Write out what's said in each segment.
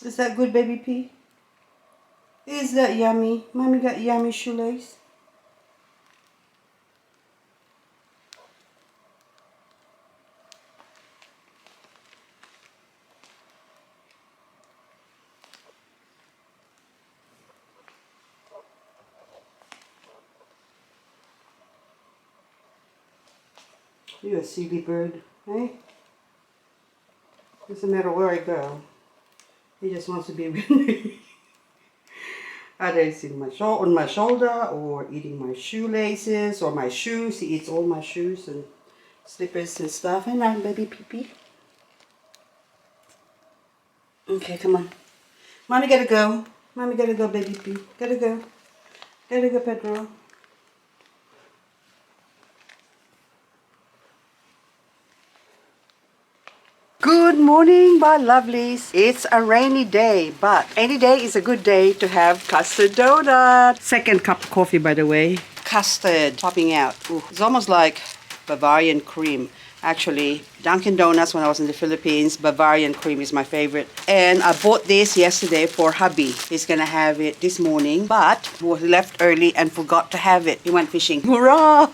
Is that good, baby P? Is that yummy? Mommy got yummy shoelace. You're a silly bird, eh? Doesn't matter where I go. He just wants to be with me. Either it's in on my shoulder or eating my shoelaces or my shoes. He eats all my shoes and slippers and stuff. And I'm baby pee-pee. Okay, come on. Mommy gotta go. Mommy gotta go, baby pee. Gotta go. Gotta go, Pedro. Good morning, my lovelies. It's a rainy day, but any day is a good day to have custard donut. Second cup of coffee, by the way. Custard popping out. Ooh, it's almost like Bavarian cream. Actually, Dunkin' Donuts when I was in the Philippines, Bavarian cream is my favorite. And I bought this yesterday for hubby. He's gonna have it this morning, but he left early and forgot to have it. He went fishing. Hurrah!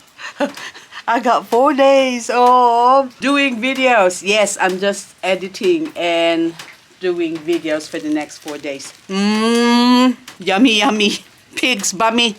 I got 4 days of doing videos. Yes, I'm just editing and doing videos for the next 4 days. Yummy, yummy. Pig's bummy.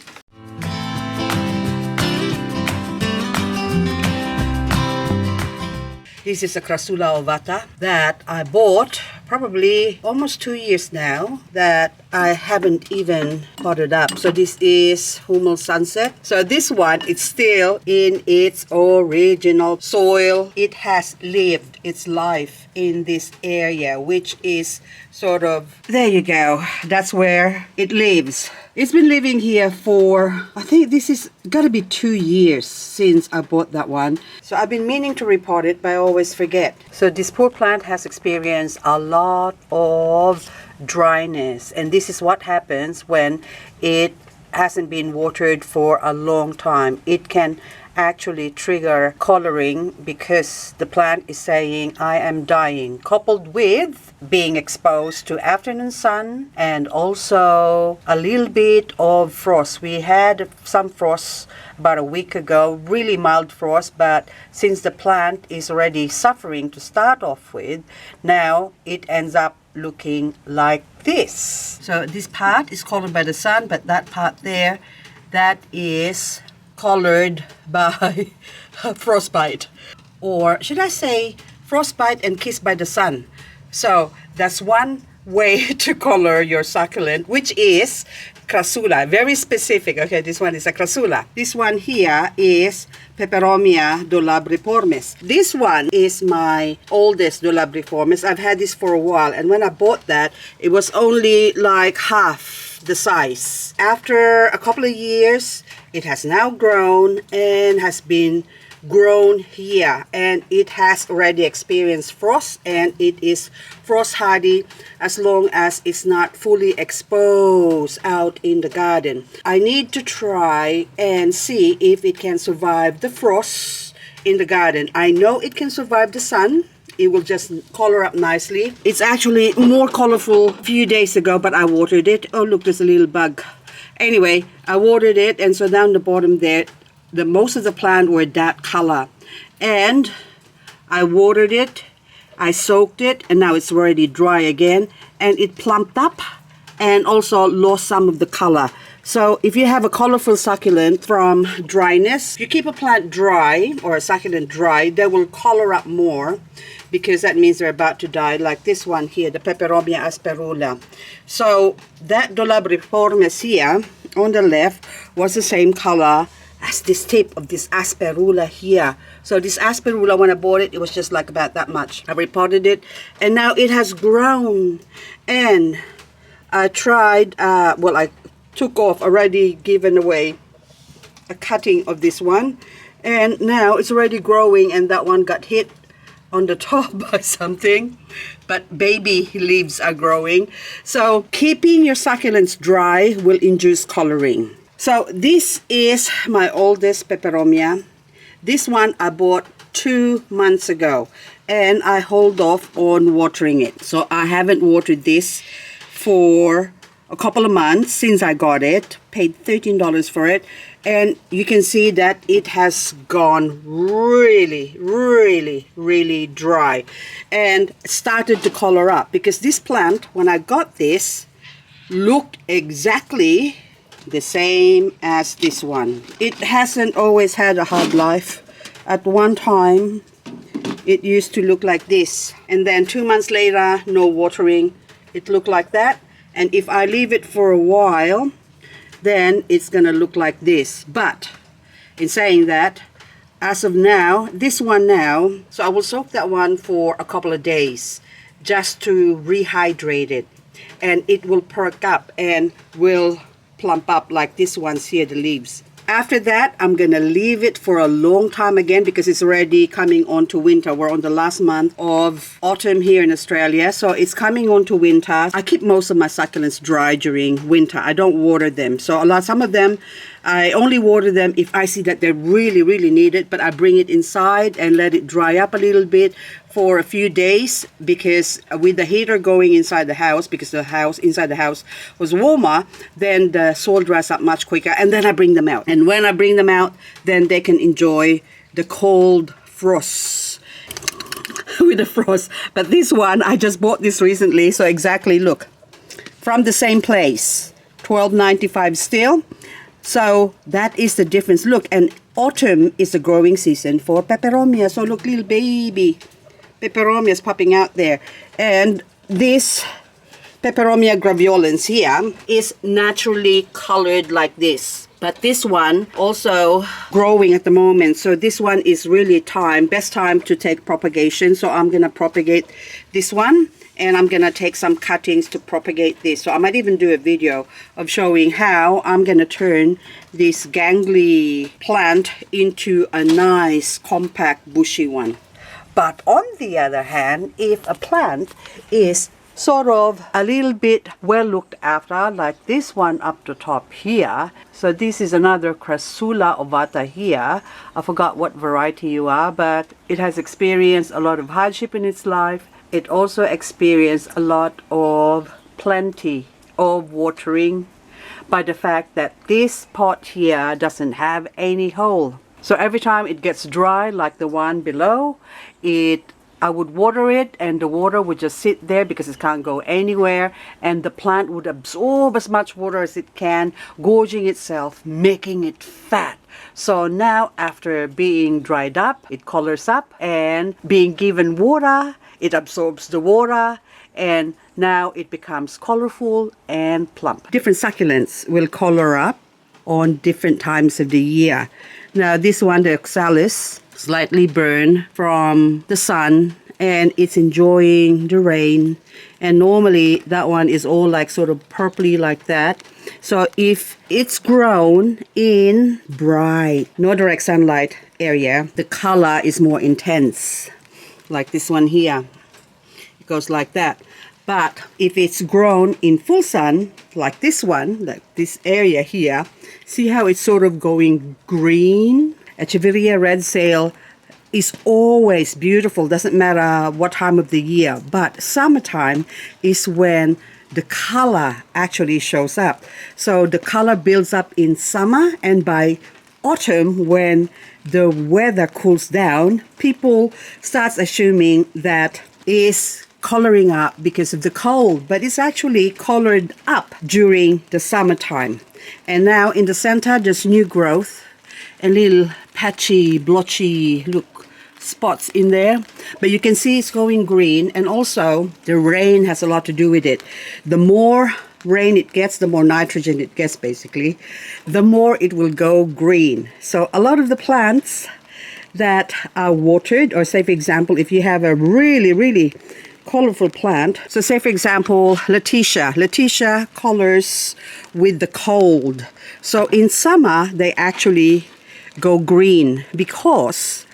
This is a Cattleya Ovata that I bought probably almost 2 years now that I haven't even potted up. So this is Hummel Sunset. So this one, it's still in its original soil. It has lived its life in this area, which is sort of, there you go. That's where it lives. It's been living here for, I think this is gotta be 2 years since I bought that one. So I've been meaning to repot it, but I always forget. So this poor plant has experienced a lot of dryness, and this is what happens when it hasn't been watered for a long time. It can actually trigger coloring because the plant is saying I am dying, coupled with being exposed to afternoon sun and also a little bit of frost. We had some frost about a week ago, really mild frost, but since the plant is already suffering to start off with, now it ends up looking like this. So this part is colored by the sun, but that part there, that is colored by frostbite, or should I say frostbite and kissed by the sun. So that's one way to color your succulent, which is Cattleya, very specific. Okay, this one is a Cattleya. This one here is Peperomia dolabriformis. This one is my oldest dolabriformis. I've had this for a while, and when I bought that, it was only like half the size. After a couple of years, it has now grown and has been grown here, and it has already experienced frost, and it is frost hardy as long as it's not fully exposed out in the garden. I need to try and see if it can survive the frost in the garden. I know it can survive the sun. It will just color up nicely. It's actually more colorful a few days ago, but I watered it. Oh look, there's a little bug. Anyway, I watered it, and so down the bottom there, the most of the plant were that color, and I watered it, I soaked it, and now it's already dry again, and it plumped up and also lost some of the color. So if you have a colorful succulent from dryness, if you keep a plant dry or a succulent dry, they will color up more because that means they're about to die, like this one here, the Peperomia Asparagula. So that dolabriformis here on the left was the same color as this tip of this Asparagula here. So this Asparagula, when I bought it, it was just like about that much. I repotted it, and now it has grown. And I tried, well, I took off, already given away a cutting of this one, and now it's already growing, and that one got hit on the top by something, but baby leaves are growing. So keeping your succulents dry will induce coloring. So this is my oldest Peperomia. This one I bought 2 months ago, and I hold off on watering it. So I haven't watered this for a couple of months since I got it. Paid $13 for it, and you can see that it has gone really dry and started to color up, because this plant, when I got this, looked exactly the same as this one. It hasn't always had a hard life. At one time it used to look like this, and then 2 months later, no watering, it looked like that. And if I leave it for a while, then it's gonna look like this. But in saying that, as of now, this one now, so I will soak that one for a couple of days just to rehydrate it, and it will perk up and will plump up like this one's here, the leaves. After that, I'm gonna leave it for a long time again, because it's already coming on to winter. We're on the last month of autumn here in Australia, so it's coming on to winter. I keep most of my succulents dry during winter. I don't water them. So some of them, I only water them if I see that they really need it, but I bring it inside and let it dry up a little bit for a few days, because with the heater going inside the house, because the house inside the house was warmer, then the soil dries up much quicker, and then I bring them out. And when I bring them out, then they can enjoy the cold frost with the frost. But this one, I just bought this recently, so exactly, look, from the same place, $12.95 still. So that is the difference. Look, and autumn is the growing season for peperomia. So look, little baby peperomia is popping out there. And this Peperomia Graviolance here is naturally colored like this. But this one also growing at the moment. So this one is really best time to take propagation. So I'm going to propagate this one. And I'm going to take some cuttings to propagate this. So I might even do a video of showing how I'm going to turn this gangly plant into a nice, compact, bushy one. But on the other hand, if a plant is sort of a little bit well looked after, like this one up the top here. So this is another Cattleya Ovata here. I forgot what variety you are, but it has experienced a lot of hardship in its life. It also experienced a lot of plenty of watering by the fact that this pot here doesn't have any hole. So every time it gets dry, like the one below, I would water it, and the water would just sit there because it can't go anywhere, and the plant would absorb as much water as it can, gorging itself, making it fat. So now, after being dried up, it colors up, and being given water, it absorbs the water, and now it becomes colorful and plump. Different succulents will color up on different times of the year. Now this one, the Oxalis, slightly burned from the sun, and it's enjoying the rain, and normally that one is all like sort of purpley like that. So if it's grown in bright, no direct sunlight area, the color is more intense, like this one here. It goes like that. But if it's grown in full sun, like this one, like this area here, see how it's sort of going green? Achivia Red Sail is always beautiful, doesn't matter what time of the year, but summertime is when the color actually shows up. So the color builds up in summer, and by autumn, when the weather cools down, people start assuming that it's coloring up because of the cold, but it's actually colored up during the summertime. And now in the center, there's new growth and little patchy, blotchy spots in there, but you can see it's going green, and also the rain has a lot to do with it. The more rain it gets, the more nitrogen it gets, basically, the more it will go green. So a lot of the plants that are watered, or say for example, if you have a really colorful plant, so say for example Leticia colors with the cold. So in summer they actually go green because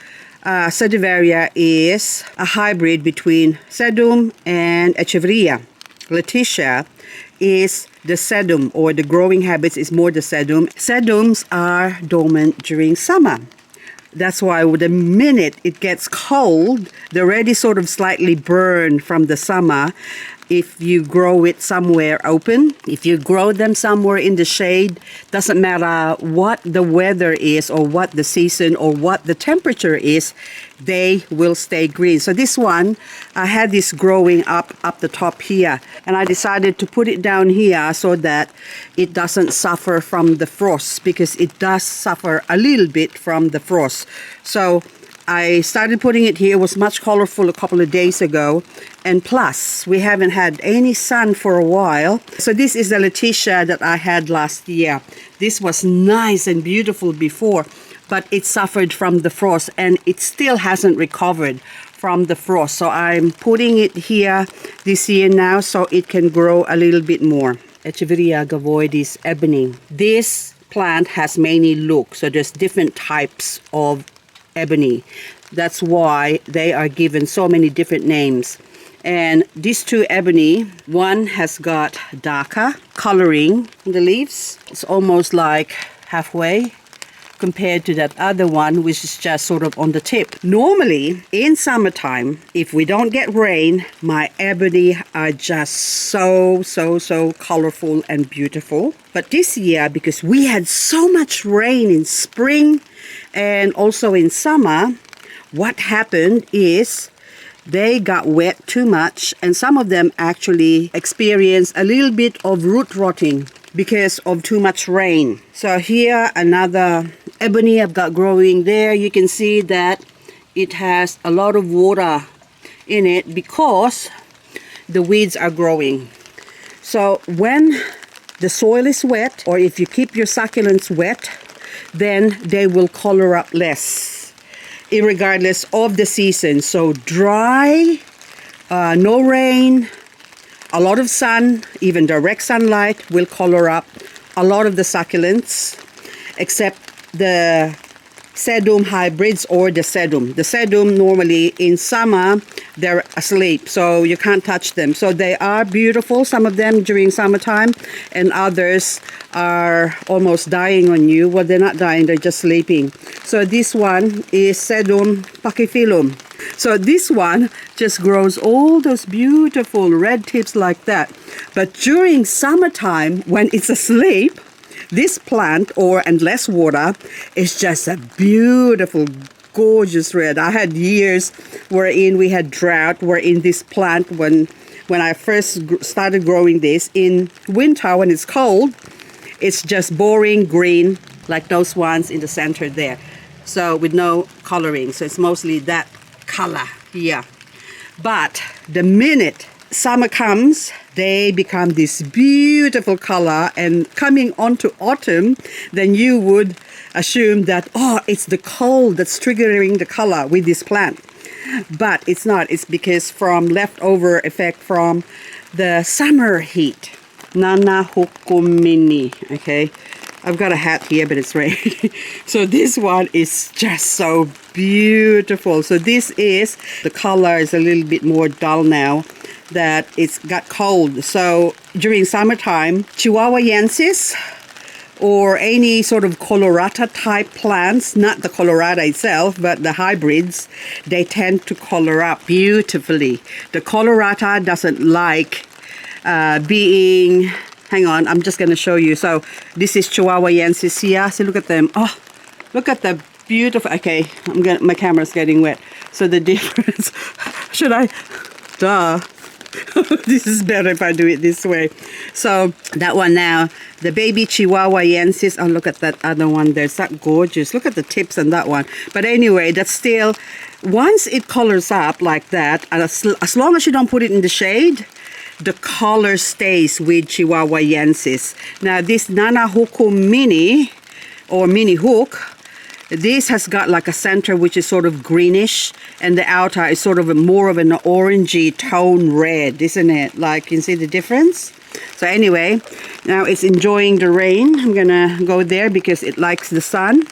Sedum is a hybrid between Sedum and Achivia. Leticia is the Sedum, or the growing habits is more the Sedum. Sedums are dormant during summer. That's why the minute it gets cold, they're already sort of slightly burned from the summer. If you grow it somewhere open, if you grow them somewhere in the shade, doesn't matter what the weather is or what the season or what the temperature is, they will stay green. So this one, I had this growing up the top here, and I decided to put it down here so that it doesn't suffer from the frost, because it does suffer a little bit from the frost. So I started putting it here. It was much colorful a couple of days ago, and plus we haven't had any sun for a while. So this is the Leticia that I had last year. This was nice and beautiful before, but it suffered from the frost and it still hasn't recovered from the frost. So I'm putting it here this year now so it can grow a little bit more. Achivia Graviolance Ebony. This plant has many looks, so there's different types of ebony. That's why they are given so many different names. And these two ebony, one has got darker coloring in the leaves. It's almost like halfway compared to that other one, which is just sort of on the tip. Normally, in summertime, if we don't get rain, my ebony are just so colorful and beautiful. But this year, because we had so much rain in spring and also in summer, what happened is they got wet too much, and some of them actually experienced a little bit of root rotting because of too much rain. So here another ebony I've got growing there. You can see that it has a lot of water in it because the weeds are growing. So when the soil is wet, or if you keep your succulents wet, then they will color up less, irregardless of the season. So dry, no rain, a lot of sun, even direct sunlight will color up a lot of the succulents, except the Sedum hybrids or the Sedum. The Sedum normally in summer, they're asleep, so you can't touch them. So they are beautiful, some of them during summertime, and others are almost dying on you. Well, they're not dying, they're just sleeping. So this one is Sedum pachyphyllum. So this one just grows all those beautiful red tips like that. But during summertime, when it's asleep, this plant, and less water, is just a beautiful, gorgeous red. I had years wherein we had drought, wherein this plant, when I first started growing this, in winter when it's cold, it's just boring green, like those ones in the center there. So with no coloring, so it's mostly that color here. But the minute summer comes, they become this beautiful color, and coming onto autumn, then you would assume that, oh, it's the cold that's triggering the color with this plant. But it's not. It's because from leftover effect from the summer heat. Nana Hukumini. Okay, I've got a hat here, but it's raining. So this one is just so beautiful. So this is, the color is a little bit more dull now that it's got cold. So during summertime, Chihuahuensis or any sort of Colorata type plants, not the Colorata itself, but the hybrids, they tend to color up beautifully. The Colorata doesn't like being, hang on, I'm just going to show you. So this is Chihuahuensis here. So look at them. Oh, look at the beautiful, okay, my camera's getting wet. So the difference, should I, duh. This is better if I do it this way. So that one now, the baby Chihuahuensis. Oh, look at that other one there. It's that gorgeous. Look at the tips on that one. But anyway, that's still, once it colors up like that, and as long as you don't put it in the shade, the color stays with Chihuahuensis. Now this Nana Huku Mini, or Mini Hook, this has got like a center which is sort of greenish, and the outer is sort of more of an orangey tone red, isn't it? Like, you can see the difference? So anyway, now it's enjoying the rain. I'm gonna go there because it likes the sun.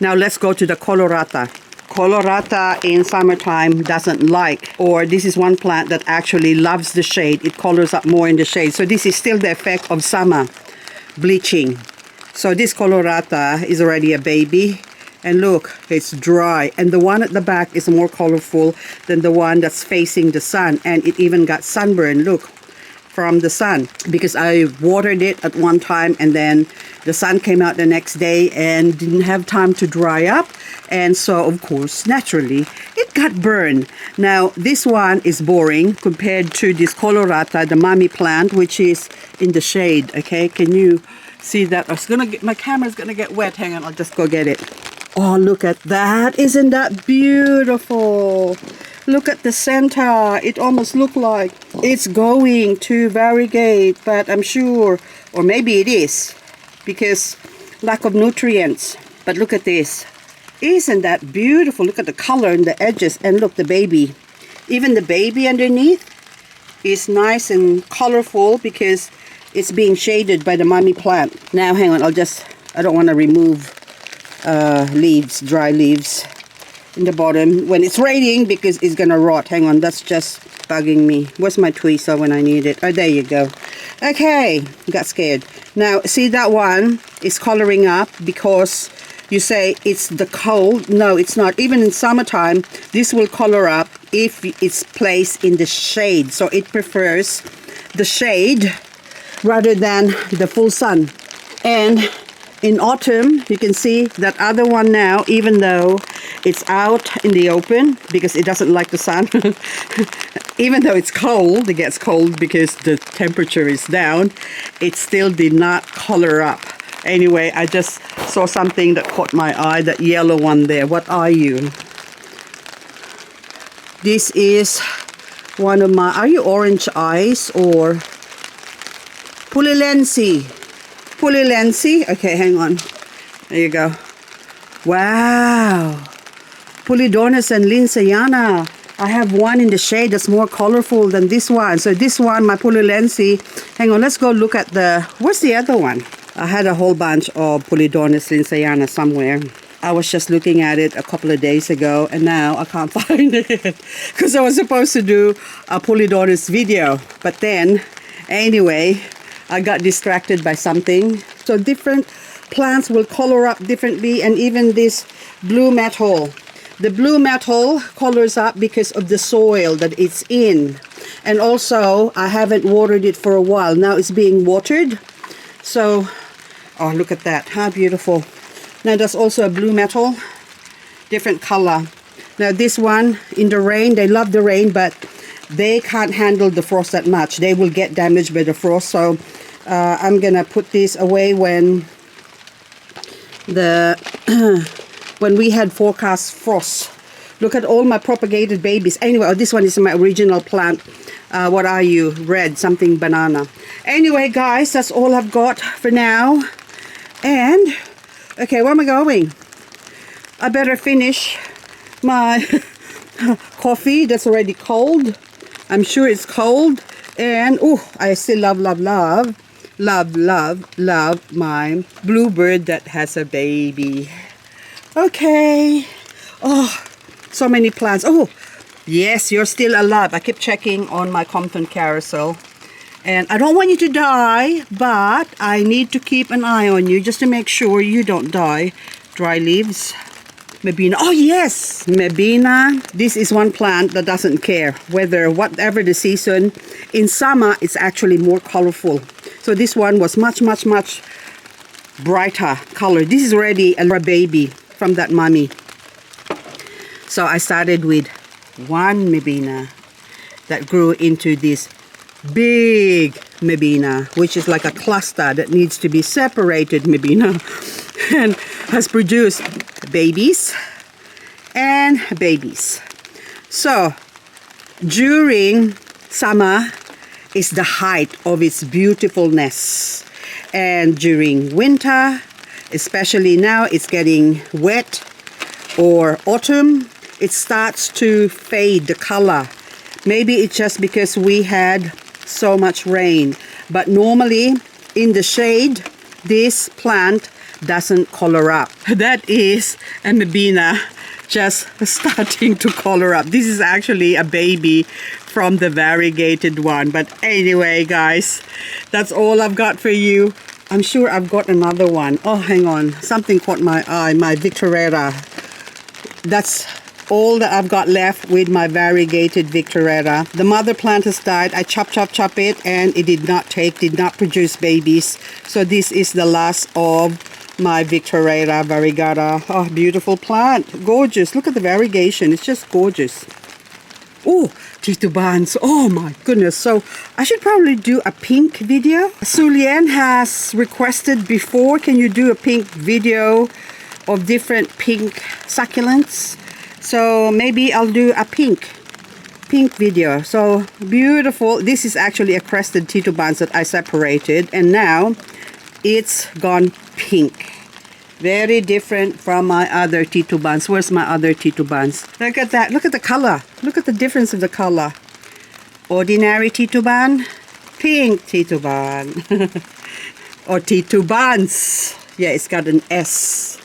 Now let's go to the Colorata. Colorata in summertime doesn't like, or this is one plant that actually loves the shade. It colors up more in the shade. So this is still the effect of summer bleaching. So this Colorata is already a baby. And look, it's dry. And the one at the back is more colorful than the one that's facing the sun. And it even got sunburn, look, from the sun. Because I watered it at one time and then the sun came out the next day and didn't have time to dry up. And so, of course, naturally, it got burned. Now, this one is boring compared to this Colorata, the mommy plant, which is in the shade, okay? Can you see that? My camera's gonna get wet. Hang on, I'll just go get it. Oh, look at that. Isn't that beautiful? Look at the center. It almost looks like it's going to variegate, but I'm sure, or maybe it is, because lack of nutrients. But look at this. Isn't that beautiful? Look at the color and the edges. And look, the baby. Even the baby underneath is nice and colorful because it's being shaded by the mommy plant. Now, hang on. I don't want to remove leaves, dry leaves in the bottom when it's raining because it's gonna rot. Hang on, that's just bugging me. Where's my tweezer when I need it? Oh, there you go. Okay, got scared. Now, see that one is coloring up because you say it's the cold. No, it's not. Even in summertime, this will color up if it's placed in the shade. So it prefers the shade rather than the full sun. And in autumn, you can see that other one now, even though it's out in the open because it doesn't like the sun, even though it's cold, it gets cold because the temperature is down, it still did not color up. Anyway, I just saw something that caught my eye, that yellow one there. What are you? This is one of my, are you orange eyes or Puli Lensi? Puli Lensi. Okay, hang on. There you go. Wow. Pulidornis and Linsayana. I have one in the shade that's more colorful than this one. So this one, my Puli Lensi. Hang on, let's go look at where's the other one? I had a whole bunch of Pulidornis Linsayana somewhere. I was just looking at it a couple of days ago and now I can't find it because I was supposed to do a Pulidornis video. But then, anyway, I got distracted by something. So different plants will color up differently, and even this blue metal. The blue metal colors up because of the soil that it's in. And also, I haven't watered it for a while. Now it's being watered. So, oh, look at that. How beautiful. Now there's also a blue metal, different color. Now this one, in the rain, they love the rain, but they can't handle the frost that much. They will get damaged by the frost. So I'm gonna put this away when when we had forecast frost. Look at all my propagated babies. Anyway, this one is my original plant. What are you? Red something banana. Anyway, guys, that's all I've got for now. And okay, where am I going? I better finish my coffee that's already cold. I'm sure it's cold. And oh, I still love my bluebird that has a baby. Okay. Oh, so many plants. Oh, yes, you're still alive. I keep checking on my Compton carousel. And I don't want you to die, but I need to keep an eye on you just to make sure you don't die. Dry leaves. Medina. Oh yes, Medina. This is one plant that doesn't care whatever the season. In summer, it's actually more colorful. So this one was much brighter color. This is already a baby from that mommy. So I started with one Medina that grew into this big Medina, which is like a cluster that needs to be separated Medina, and has produced babies and babies. So during summer is the height of its beautifulness, and during winter, especially now it's getting wet, or autumn, it starts to fade the color. Maybe it's just because we had so much rain, but normally in the shade this plant doesn't color up. That is a Medina just starting to color up. This is actually a baby from the variegated one. But anyway, guys, that's all I've got for you I'm sure I've got another one. Oh, hang on. Something caught my eye. My Victoretta. That's all that I've got left with my variegated Victoretta. The mother plant has died. I chop it, and it did not produce babies. So this is the last of my Victoretta Variegata. Oh, beautiful plant. Gorgeous. Look at the variegation. It's just gorgeous. Oh, Tea2 Buns. Oh my goodness. So I should probably do a pink video. Sulian has requested before, can you do a pink video of different pink succulents? So maybe I'll do a pink video. So beautiful. This is actually a crested Tea2 Buns that I separated, and now it's gone pink. Very different from my other Tea2 Buns. Where's my other Tea2 Buns? Look at that. Look at the color. Look at the difference of the color. Ordinary Tea2 Bun, pink Tea2 Bun. Or Tea2 Buns. Yeah, it's got an S.